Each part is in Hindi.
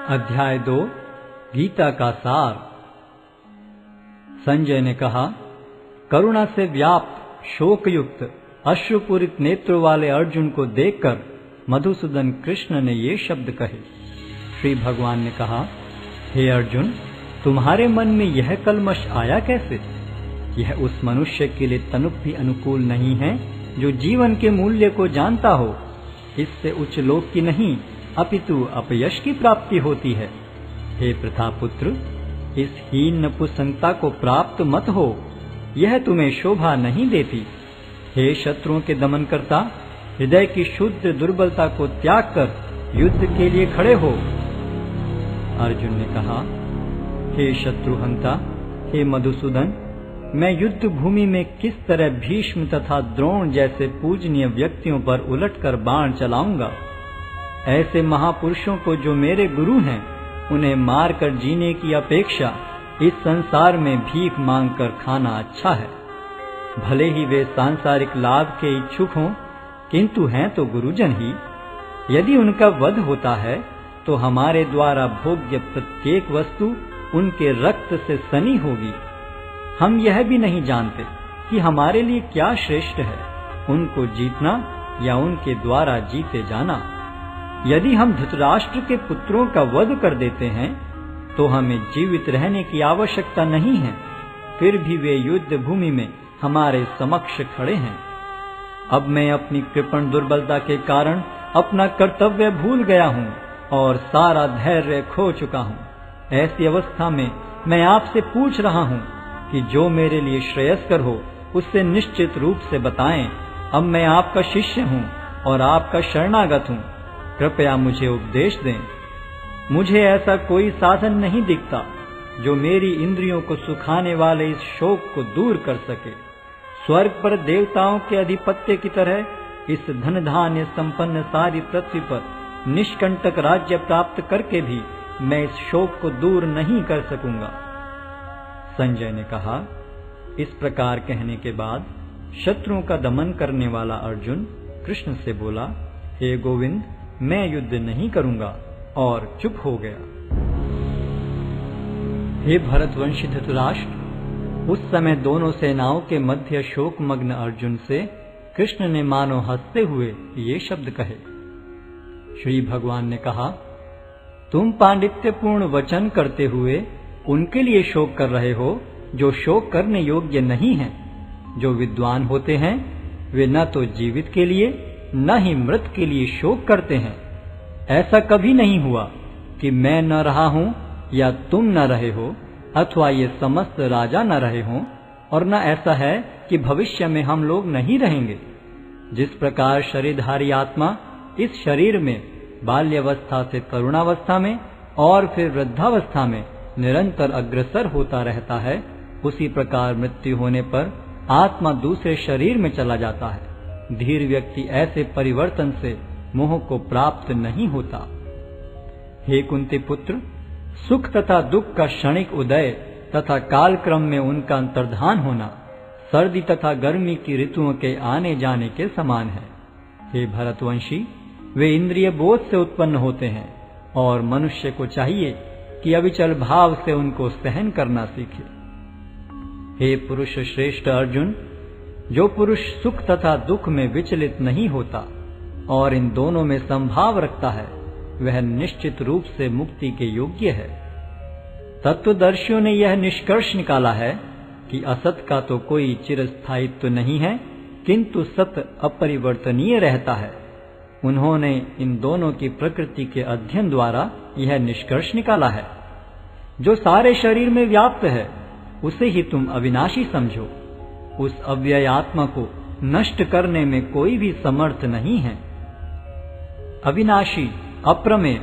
अध्याय 2 गीता का सार। संजय ने कहा, करुणा से व्याप्त शोकयुक्त अश्रुपूरित नेत्रों वाले अर्जुन को देखकर मधुसूदन कृष्ण ने ये शब्द कहे। श्री भगवान ने कहा, हे अर्जुन, तुम्हारे मन में यह कलमश आया कैसे? यह उस मनुष्य के लिए तनुक भी अनुकूल नहीं है जो जीवन के मूल्य को जानता हो। इससे उच्च लोक की नहीं अपितु अपयश की प्राप्ति होती है। हे प्रतापुत्र, इस हीन नपुंसकता को प्राप्त मत हो, यह तुम्हें शोभा नहीं देती। हे शत्रुओं के दमन करता, हृदय की शुद्ध दुर्बलता को त्याग कर युद्ध के लिए खड़े हो। अर्जुन ने कहा, हे शत्रुहंता, हे मधुसूदन, मैं युद्ध भूमि में किस तरह भीष्म तथा द्रोण जैसे पूजनीय व्यक्तियों पर उलटकर बाण चलाऊंगा? ऐसे महापुरुषों को जो मेरे गुरु हैं, उन्हें मारकर जीने की अपेक्षा इस संसार में भीख मांगकर खाना अच्छा है। भले ही वे सांसारिक लाभ के इच्छुक हों, किंतु हैं तो गुरुजन ही। यदि उनका वध होता है तो हमारे द्वारा भोग्य प्रत्येक वस्तु उनके रक्त से सनी होगी। हम यह भी नहीं जानते कि हमारे लिए क्या श्रेष्ठ है, उनको जीतना या उनके द्वारा जीते जाना। यदि हम धृतराष्ट्र के पुत्रों का वध कर देते हैं तो हमें जीवित रहने की आवश्यकता नहीं है, फिर भी वे युद्ध भूमि में हमारे समक्ष खड़े हैं। अब मैं अपनी कृपण दुर्बलता के कारण अपना कर्तव्य भूल गया हूँ और सारा धैर्य खो चुका हूँ। ऐसी अवस्था में मैं आपसे पूछ रहा हूँ कि जो मेरे लिए श्रेयस्कर हो उससे निश्चित रूप से बताएं। अब मैं आपका शिष्य हूँ और आपका शरणागत हूँ, कृपया मुझे उपदेश दें। मुझे ऐसा कोई साधन नहीं दिखता जो मेरी इंद्रियों को सुखाने वाले इस शोक को दूर कर सके। स्वर्ग पर देवताओं के अधिपत्य की तरह इस धन धान्य संपन्न सारी पृथ्वी पर निष्कंटक राज्य प्राप्त करके भी मैं इस शोक को दूर नहीं कर सकूंगा। संजय ने कहा, इस प्रकार कहने के बाद शत्रुओं का दमन करने वाला अर्जुन कृष्ण से बोला, हे गोविंद, मैं युद्ध नहीं करूंगा, और चुप हो गया। हे भरतवंशी धृतराष्ट्र, उस समय दोनों सेनाओं के मध्य शोकमग्न अर्जुन से कृष्ण ने मानो हंसते हुए ये शब्द कहे। श्री भगवान ने कहा, तुम पांडित्यपूर्ण वचन करते हुए उनके लिए शोक कर रहे हो जो शोक करने योग्य नहीं हैं। जो विद्वान होते हैं वे न तो जीवित के लिए न ही मृत के लिए शोक करते हैं। ऐसा कभी नहीं हुआ कि मैं न रहा हूं या तुम न रहे हो, अथवा ये समस्त राजा न रहे हों, और न ऐसा है कि भविष्य में हम लोग नहीं रहेंगे। जिस प्रकार शरीरधारी आत्मा इस शरीर में बाल्यावस्था से तरुणावस्था में और फिर वृद्धावस्था में निरंतर अग्रसर होता रहता है, उसी प्रकार मृत्यु होने पर आत्मा दूसरे शरीर में चला जाता है। धीर व्यक्ति ऐसे परिवर्तन से मोह को प्राप्त नहीं होता। हे कुंती पुत्र, सुख तथा दुख का क्षणिक उदय तथा कालक्रम में उनका अंतर्धान होना सर्दी तथा गर्मी की ऋतुओं के आने जाने के समान है। हे भरतवंशी, वे इंद्रिय बोध से उत्पन्न होते हैं और मनुष्य को चाहिए कि अविचल भाव से उनको सहन करना सीखे। हे पुरुष श्रेष्ठ अर्जुन, जो पुरुष सुख तथा दुख में विचलित नहीं होता और इन दोनों में संभाव रखता है, वह निश्चित रूप से मुक्ति के योग्य है। तत्वदर्शियों ने यह निष्कर्ष निकाला है कि असत का तो कोई चिरस्थायित्व नहीं है, किंतु सत अपरिवर्तनीय रहता है। उन्होंने इन दोनों की प्रकृति के अध्ययन द्वारा यह निष्कर्ष निकाला है। जो सारे शरीर में व्याप्त है उसे ही तुम अविनाशी समझो। उस अव्यय आत्मा को नष्ट करने में कोई भी समर्थ नहीं है। अविनाशी, अप्रमेय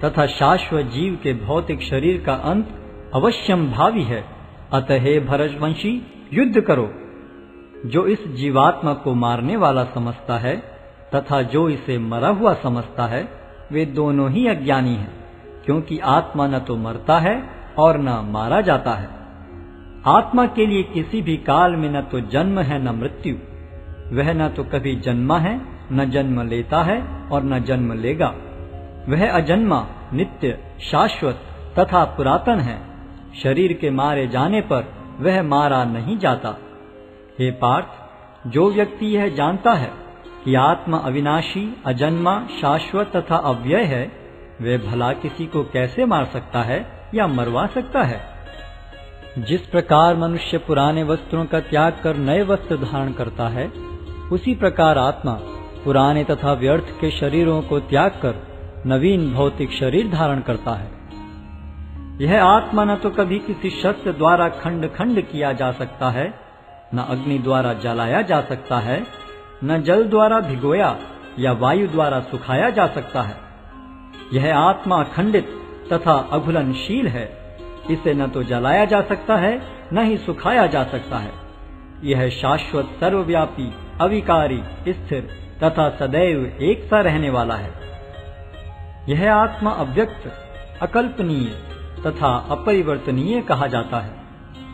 तथा शाश्वत जीव के भौतिक शरीर का अंत अवश्यम भावी है। अतः हे भरतवंशी, युद्ध करो। जो इस जीवात्मा को मारने वाला समझता है तथा जो इसे मरा हुआ समझता है, वे दोनों ही अज्ञानी हैं, क्योंकि आत्मा न तो मरता है और न मारा जाता है। आत्मा के लिए किसी भी काल में न तो जन्म है न मृत्यु। वह न तो कभी जन्मा है, न जन्म लेता है और न जन्म लेगा। वह अजन्मा, नित्य, शाश्वत तथा पुरातन है। शरीर के मारे जाने पर वह मारा नहीं जाता। हे पार्थ, जो व्यक्ति यह जानता है कि आत्मा अविनाशी, अजन्मा, शाश्वत तथा अव्यय है, वे भला किसी को कैसे मार सकता है या मरवा सकता है? जिस प्रकार मनुष्य पुराने वस्त्रों का त्याग कर नए वस्त्र धारण करता है, उसी प्रकार आत्मा पुराने तथा व्यर्थ के शरीरों को त्याग कर नवीन भौतिक शरीर धारण करता है। यह आत्मा न तो कभी किसी शस्त्र द्वारा खंड खंड किया जा सकता है, न अग्नि द्वारा जलाया जा सकता है, न जल द्वारा भिगोया या वायु द्वारा सुखाया जा सकता है। यह आत्मा अखंडित तथा अघुलनशील है। इसे न तो जलाया जा सकता है, न ही सुखाया जा सकता है। यह शाश्वत, सर्वव्यापी, अविकारी, स्थिर तथा सदैव एक सा रहने वाला है। यह आत्मा अव्यक्त, अकल्पनीय तथा अपरिवर्तनीय कहा जाता है।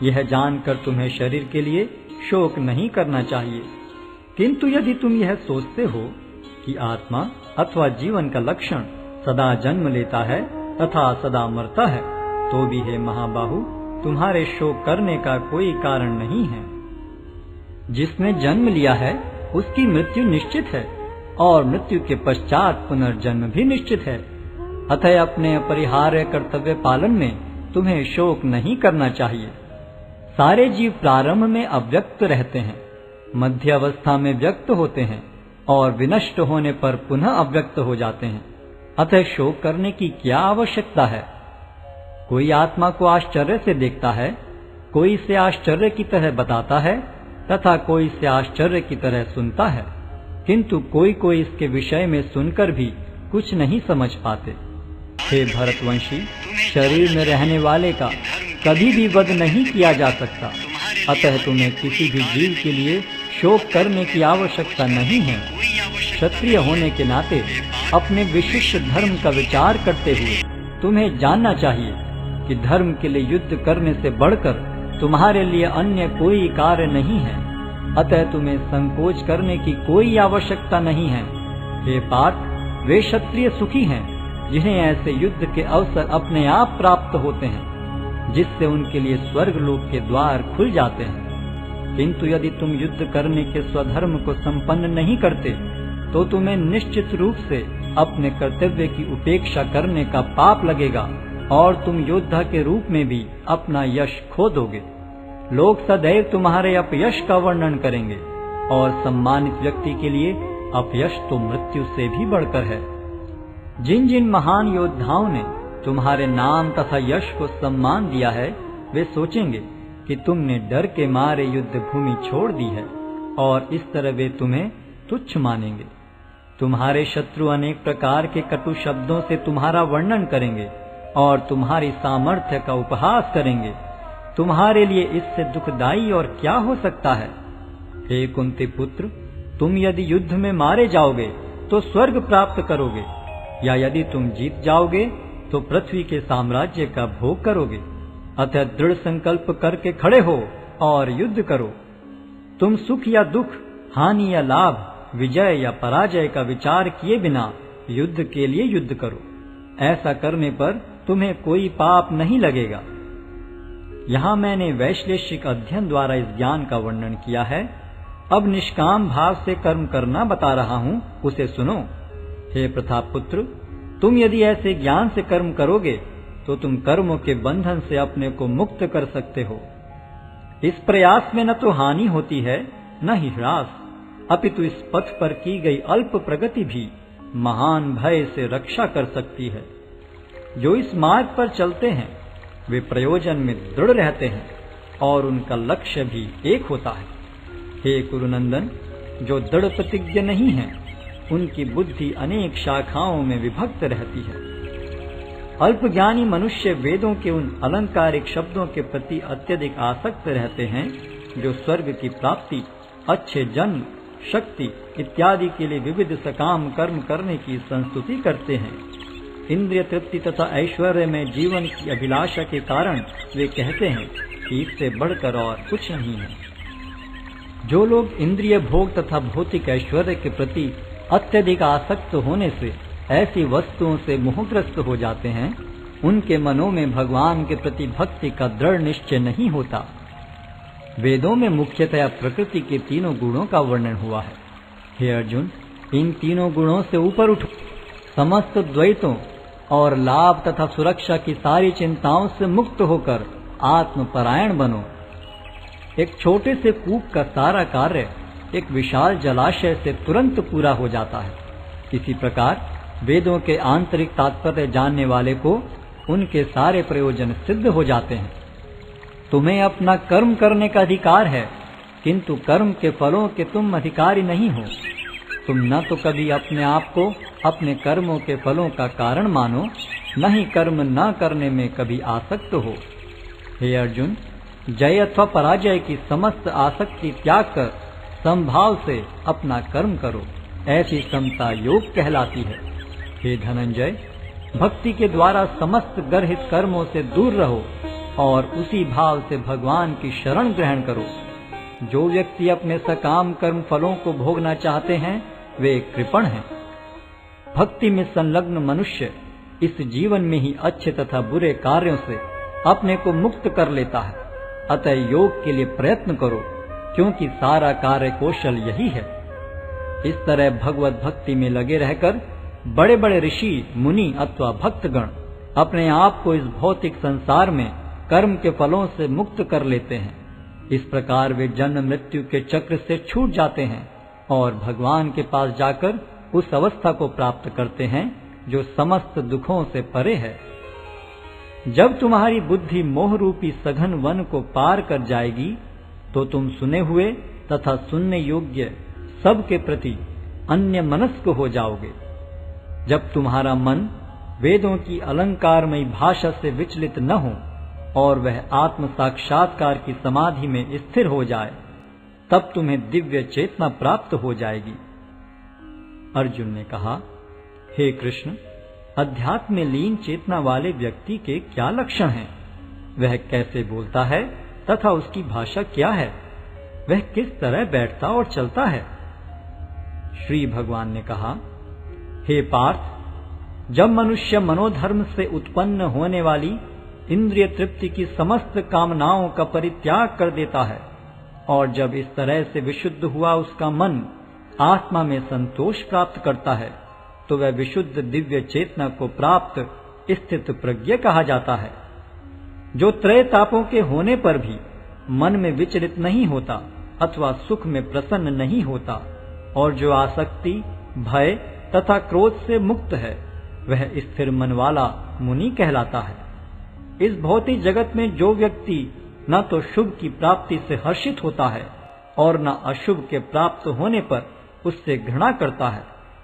यह जानकर तुम्हें शरीर के लिए शोक नहीं करना चाहिए। किंतु यदि तुम यह सोचते हो कि आत्मा अथवा जीवन का लक्षण सदा जन्म लेता है तथा सदा मरता है, तो भी हे महाबाहु, तुम्हारे शोक करने का कोई कारण नहीं है। जिसने जन्म लिया है उसकी मृत्यु निश्चित है और मृत्यु के पश्चात पुनर्जन्म भी निश्चित है। अतः अपने अपरिहार्य कर्तव्य पालन में तुम्हें शोक नहीं करना चाहिए। सारे जीव प्रारंभ में अव्यक्त रहते हैं, मध्य अवस्था में व्यक्त होते हैं और विनष्ट होने पर पुनः अव्यक्त हो जाते हैं। अतः शोक करने की क्या आवश्यकता है? कोई आत्मा को आश्चर्य से देखता है, कोई इसे आश्चर्य की तरह बताता है तथा कोई इसे आश्चर्य की तरह सुनता है, किंतु कोई कोई इसके विषय में सुनकर भी कुछ नहीं समझ पाते। हे भरतवंशी, शरीर में रहने वाले का कभी भी वध नहीं किया जा सकता। अतः तुम्हें किसी भी जीव के लिए शोक करने की आवश्यकता नहीं है। क्षत्रिय होने के नाते अपने विशिष्ट धर्म का विचार करते हुए तुम्हें जानना चाहिए कि धर्म के लिए युद्ध करने से बढ़कर तुम्हारे लिए अन्य कोई कार्य नहीं है। अतः तुम्हें संकोच करने की कोई आवश्यकता नहीं है। हे पार्थ, वे क्षत्रिय सुखी हैं जिन्हें ऐसे युद्ध के अवसर अपने आप प्राप्त होते हैं, जिससे उनके लिए स्वर्ग लोक के द्वार खुल जाते हैं। किंतु यदि तुम युद्ध करने के स्वधर्म को संपन्न नहीं करते, तो तुम्हें निश्चित रूप से अपने कर्तव्य की उपेक्षा करने का पाप लगेगा और तुम योद्धा के रूप में भी अपना यश खो दोगे। लोग सदैव तुम्हारे अपयश का वर्णन करेंगे और सम्मानित व्यक्ति के लिए अपयश तो मृत्यु से भी बढ़कर है। जिन जिन महान योद्धाओं ने तुम्हारे नाम तथा यश को सम्मान दिया है, वे सोचेंगे कि तुमने डर के मारे युद्ध भूमि छोड़ दी है और इस तरह वे तुम्हें तुच्छ मानेंगे। तुम्हारे शत्रु अनेक प्रकार के कटु शब्दों से तुम्हारा वर्णन करेंगे और तुम्हारी सामर्थ्य का उपहास करेंगे। तुम्हारे लिए इससे दुखदाई और क्या हो सकता है? हे कुंती पुत्र, तुम यदि युद्ध में मारे जाओगे तो स्वर्ग प्राप्त करोगे, या यदि तुम जीत जाओगे तो पृथ्वी के साम्राज्य का भोग करोगे। अतः दृढ़ संकल्प करके खड़े हो और युद्ध करो। तुम सुख या दुख, हानि या लाभ, विजय या पराजय का विचार किए बिना युद्ध के लिए युद्ध करो। ऐसा करने पर तुम्हें कोई पाप नहीं लगेगा। यहाँ मैंने वैश्लेषिक अध्ययन द्वारा इस ज्ञान का वर्णन किया है। अब निष्काम भाव से कर्म करना बता रहा हूँ, उसे सुनो। हे प्रतापपुत्र, तुम यदि ऐसे ज्ञान से कर्म करोगे तो तुम कर्मों के बंधन से अपने को मुक्त कर सकते हो। इस प्रयास में न तो हानि होती है न ही ह्रास, अपितु इस पथ पर की गई अल्प प्रगति भी महान भय से रक्षा कर सकती है। जो इस मार्ग पर चलते हैं वे प्रयोजन में दृढ़ रहते हैं और उनका लक्ष्य भी एक होता है। हे कुरुनंदन, जो दृढ़ प्रतिज्ञ नहीं है उनकी बुद्धि अनेक शाखाओं में विभक्त रहती है। अल्पज्ञानी मनुष्य वेदों के उन अलंकारिक शब्दों के प्रति अत्यधिक आसक्त रहते हैं जो स्वर्ग की प्राप्ति, अच्छे जन्म, शक्ति इत्यादि के लिए विविध सकाम कर्म करने की संस्तुति करते हैं। इंद्रिय तृप्ति तथा ऐश्वर्य में जीवन की अभिलाषा के कारण वे कहते हैं कि इससे बढ़कर और कुछ नहीं है। जो लोग इंद्रिय भोग तथा भौतिक ऐश्वर्य के प्रति अत्यधिक आसक्त होने से ऐसी वस्तुओं से मोहग्रस्त हो जाते हैं, उनके मनों में भगवान के प्रति भक्ति का दृढ़ निश्चय नहीं होता। वेदों में मुख्यतः प्रकृति के तीनों गुणों का वर्णन हुआ है। हे अर्जुन, इन तीनों गुणों से ऊपर उठो, समस्त द्वैतों और लाभ तथा सुरक्षा की सारी चिंताओं से मुक्त होकर आत्मपरायण बनो। एक छोटे से कूप का सारा कार्य एक विशाल जलाशय से तुरंत पूरा हो जाता है। इसी प्रकार वेदों के आंतरिक तात्पर्य जानने वाले को उनके सारे प्रयोजन सिद्ध हो जाते हैं। तुम्हें अपना कर्म करने का अधिकार है, किंतु कर्म के फलों के तुम अधिकारी नहीं हो। तुम न तो कभी अपने आप को अपने कर्मों के फलों का कारण मानो, न ही कर्म न करने में कभी आसक्त हो। हे अर्जुन, जय अथवा पराजय की समस्त आसक्ति त्याग कर समभाव से अपना कर्म करो। ऐसी समता योग कहलाती है। हे धनंजय, भक्ति के द्वारा समस्त गर्हित कर्मों से दूर रहो और उसी भाव से भगवान की शरण ग्रहण करो। जो व्यक्ति अपने सकाम कर्म फलों को भोगना चाहते हैं, वे कृपण हैं। भक्ति में संलग्न मनुष्य इस जीवन में ही अच्छे तथा बुरे कार्यों से अपने को मुक्त कर लेता है। अतः योग के लिए प्रयत्न करो, क्योंकि सारा कार्य कौशल यही है। इस तरह भगवत भक्ति में लगे रहकर बड़े बड़े ऋषि, मुनि अथवा भक्तगण अपने आप को इस भौतिक संसार में कर्म के फलों से मुक्त कर लेते हैं। इस प्रकार वे जन्म मृत्यु के चक्र से छूट जाते हैं और भगवान के पास जाकर उस अवस्था को प्राप्त करते हैं जो समस्त दुखों से परे है। जब तुम्हारी बुद्धि मोह रूपी सघन वन को पार कर जाएगी, तो तुम सुने हुए तथा सुनने योग्य सब के प्रति अन्य मनस्क हो जाओगे। जब तुम्हारा मन वेदों की अलंकारमयी भाषा से विचलित न हो और वह आत्म साक्षात्कार की समाधि में स्थिर हो जाए, तब तुम्हें दिव्य चेतना प्राप्त हो जाएगी। अर्जुन ने कहा, हे कृष्ण, अध्यात्म में लीन चेतना वाले व्यक्ति के क्या लक्षण हैं? वह कैसे बोलता है तथा उसकी भाषा क्या है? वह किस तरह बैठता और चलता है? श्री भगवान ने कहा, हे पार्थ, जब मनुष्य मनोधर्म से उत्पन्न होने वाली इंद्रिय तृप्ति की समस्त कामनाओं का परित्याग कर देता है और जब इस तरह से विशुद्ध हुआ उसका मन आत्मा में संतोष प्राप्त करता है, तो वह विशुद्ध दिव्य चेतना को प्राप्त स्थित प्रज्ञ कहा जाता है। जो त्रय तापों के होने पर भी मन में विचलित नहीं होता अथवा सुख में प्रसन्न नहीं होता और जो आसक्ति, भय तथा क्रोध से मुक्त है, वह स्थिर मन वाला मुनि कहलाता है। इस भौतिक जगत में जो व्यक्ति न तो शुभ की प्राप्ति से हर्षित होता है और न अशुभ के प्राप्त होने पर उससे घृणा करता है,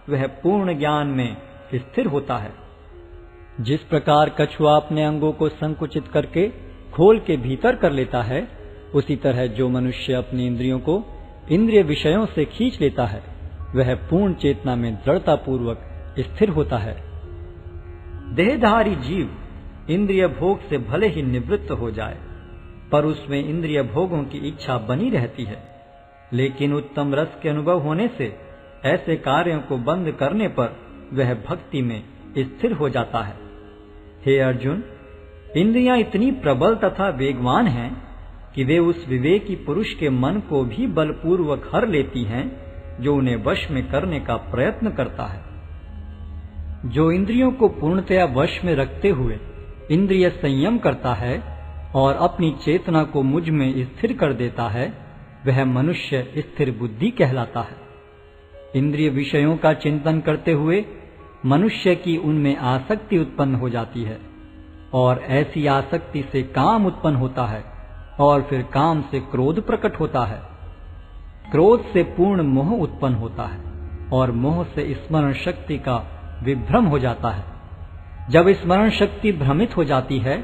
वह पूर्ण ज्ञान में स्थिर होता है। जिस प्रकार कछुआ अपने अंगों को संकुचित करके खोल के भीतर कर लेता है, उसी तरह जो मनुष्य अपनी इंद्रियों को इंद्रिय विषयों से खींच लेता है, वह पूर्ण चेतना में दृढ़ता पूर्वक स्थिर होता है। देहधारी जीव इंद्रिय भोग से भले ही निवृत्त हो जाए, पर उसमें इंद्रिय भोगों की इच्छा बनी रहती है। लेकिन उत्तम रस के अनुभव होने से ऐसे कार्यों को बंद करने पर वह भक्ति में स्थिर हो जाता है। हे अर्जुन, इंद्रियां इतनी प्रबल तथा वेगवान हैं कि वे उस विवेकी पुरुष के मन को भी बलपूर्वक हर लेती हैं जो उन्हें वश में करने का प्रयत्न करता है। जो इंद्रियों को पूर्णतया वश में रखते हुए इंद्रिय संयम करता है और अपनी चेतना को मुझ में स्थिर कर देता है, वह मनुष्य स्थिर बुद्धि कहलाता है। इंद्रिय विषयों का चिंतन करते हुए मनुष्य की उनमें आसक्ति उत्पन्न हो जाती है और ऐसी आसक्ति से काम उत्पन्न होता है और फिर काम से क्रोध प्रकट होता है। क्रोध से पूर्ण मोह उत्पन्न होता है और मोह से स्मरण शक्ति का विभ्रम हो जाता है। जब स्मरण शक्ति भ्रमित हो जाती है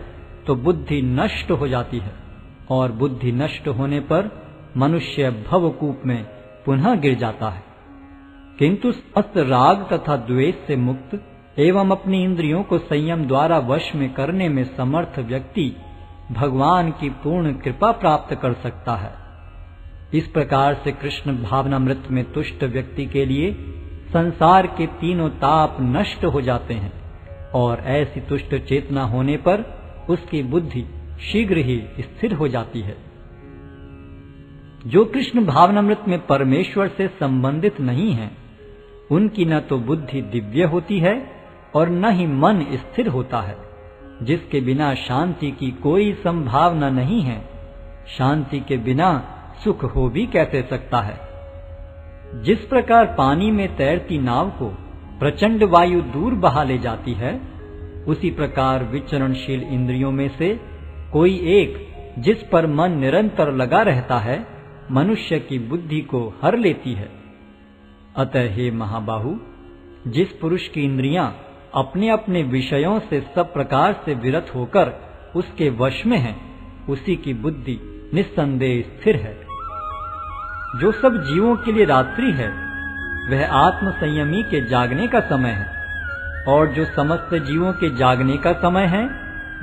तो बुद्धि नष्ट हो जाती है और बुद्धि नष्ट होने पर मनुष्य भवकूप में पुनः गिर जाता है। किंतु समस्त राग तथा द्वेष से मुक्त एवं अपनी इंद्रियों को संयम द्वारा वश में करने में समर्थ व्यक्ति भगवान की पूर्ण कृपा प्राप्त कर सकता है। इस प्रकार से कृष्ण भावनामृत में तुष्ट व्यक्ति के लिए संसार के तीनों ताप नष्ट हो जाते हैं और ऐसी तुष्ट चेतना होने पर उसकी बुद्धि शीघ्र ही स्थिर हो जाती है। जो कृष्ण भावनामृत में परमेश्वर से संबंधित नहीं है, उनकी न तो बुद्धि दिव्य होती है और न ही मन स्थिर होता है, जिसके बिना शांति की कोई संभावना नहीं है। शांति के बिना सुख हो भी कैसे सकता है। जिस प्रकार पानी में तैरती नाव को प्रचंड वायु दूर बहा ले जाती है, उसी प्रकार विचरणशील इंद्रियों में से कोई एक जिस पर मन निरंतर लगा रहता है, मनुष्य की बुद्धि को हर लेती है। अतः हे महाबाहु, जिस पुरुष की इंद्रियां अपने अपने विषयों से सब प्रकार से विरत होकर उसके वश में है, उसी की बुद्धि निस्संदेह स्थिर है। जो सब जीवों के लिए रात्रि है, वह आत्म संयमी के जागने का समय है, और जो समस्त जीवों के जागने का समय है,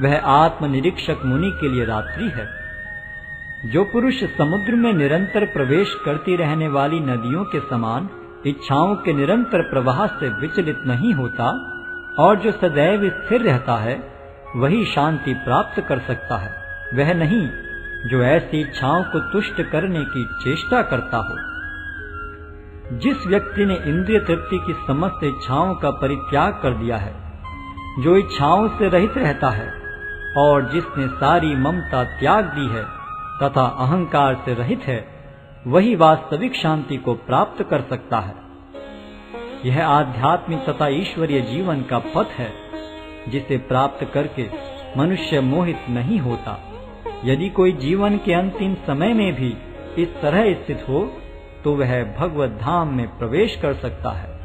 वह आत्मनिरीक्षक मुनि के लिए रात्रि है। जो पुरुष समुद्र में निरंतर प्रवेश करती रहने वाली नदियों के समान इच्छाओं के निरंतर प्रवाह से विचलित नहीं होता और जो सदैव स्थिर रहता है, वही शांति प्राप्त कर सकता है, वह नहीं जो ऐसी इच्छाओं को तुष्ट करने की चेष्टा करता हो। जिस व्यक्ति ने इंद्रिय तृप्ति की समस्त इच्छाओं का परित्याग कर दिया है, जो इच्छाओं से रहित रहता है और जिसने सारी ममता त्याग दी है तथा अहंकार से रहित है, वही वास्तविक शांति को प्राप्त कर सकता है। यह आध्यात्मिक तथा ईश्वरीय जीवन का पथ है, जिसे प्राप्त करके मनुष्य मोहित नहीं होता। यदि कोई जीवन के अंतिम समय में भी इस तरह स्थित हो, तो वह भगवत धाम में प्रवेश कर सकता है।